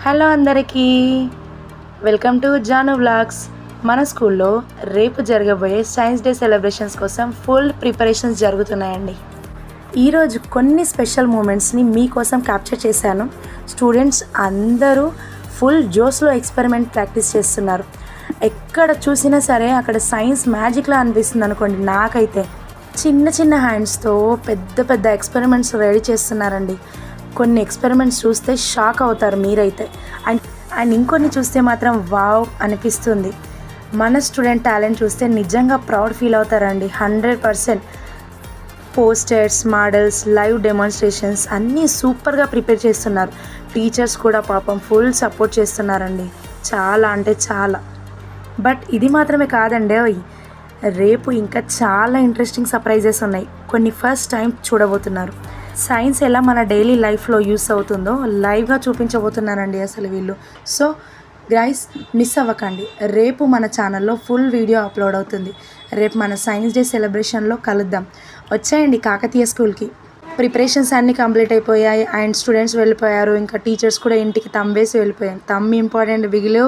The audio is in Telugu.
హలో అందరికీ, వెల్కమ్ టు జాను వ్లాగ్స్. మన స్కూల్లో రేపు జరగబోయే సైన్స్ డే సెలబ్రేషన్స్ కోసం ఫుల్ ప్రిపరేషన్స్ జరుగుతున్నాయండి. ఈరోజు కొన్ని స్పెషల్ మూమెంట్స్ని మీకోసం క్యాప్చర్ చేశాను. స్టూడెంట్స్ అందరూ ఫుల్ జోస్లో ఎక్స్పెరిమెంట్ ప్రాక్టీస్ చేస్తున్నారు. ఎక్కడ చూసినా సరే అక్కడ సైన్స్ మ్యాజిక్లా అనిపిస్తుంది అనుకోండి. నాకైతే చిన్న చిన్న హ్యాండ్స్తో పెద్ద పెద్ద ఎక్స్పెరిమెంట్స్ రెడీ చేస్తున్నారండి. కొన్ని ఎక్స్పెరిమెంట్స్ చూస్తే షాక్ అవుతారు మీరైతే. అండ్ ఇంకొన్ని చూస్తే మాత్రం వావ్ అనిపిస్తుంది. మన స్టూడెంట్ టాలెంట్ చూస్తే నిజంగా ప్రౌడ్ ఫీల్ అవుతారండి. 100%. పోస్టర్స్, మోడల్స్, లైవ్ డెమాన్స్ట్రేషన్స్ అన్నీ సూపర్గా ప్రిపేర్ చేస్తున్నారు. టీచర్స్ కూడా పాపం ఫుల్ సపోర్ట్ చేస్తున్నారండి. చాలా అంటే చాలా. బట్ ఇది మాత్రమే కాదండి, రేపు ఇంకా చాలా ఇంట్రెస్టింగ్ సర్ప్రైజెస్ ఉన్నాయి. కొన్ని ఫస్ట్ టైం చూడబోతున్నారు. సైన్స్ ఎలా మన డైలీ లైఫ్లో యూస్ అవుతుందో లైవ్గా చూపించబోతున్నారండి అసలు వీళ్ళు. సో గైస్, మిస్ అవ్వకండి. రేపు మన ఛానల్లో ఫుల్ వీడియో అప్లోడ్ అవుతుంది. రేపు మన సైన్స్ డే సెలబ్రేషన్లో కలుద్దాం. వచ్చేయండి కాకతీయ స్కూల్కి. ప్రిపరేషన్స్ అన్నీ కంప్లీట్ అయిపోయాయి అండ్ స్టూడెంట్స్ వెళ్ళిపోయారు. ఇంకా టీచర్స్ కూడా ఇంటికి తంబేసి వెళ్ళిపోయారు. తమ్మి ఇంపార్టెంట్ బిగిలు.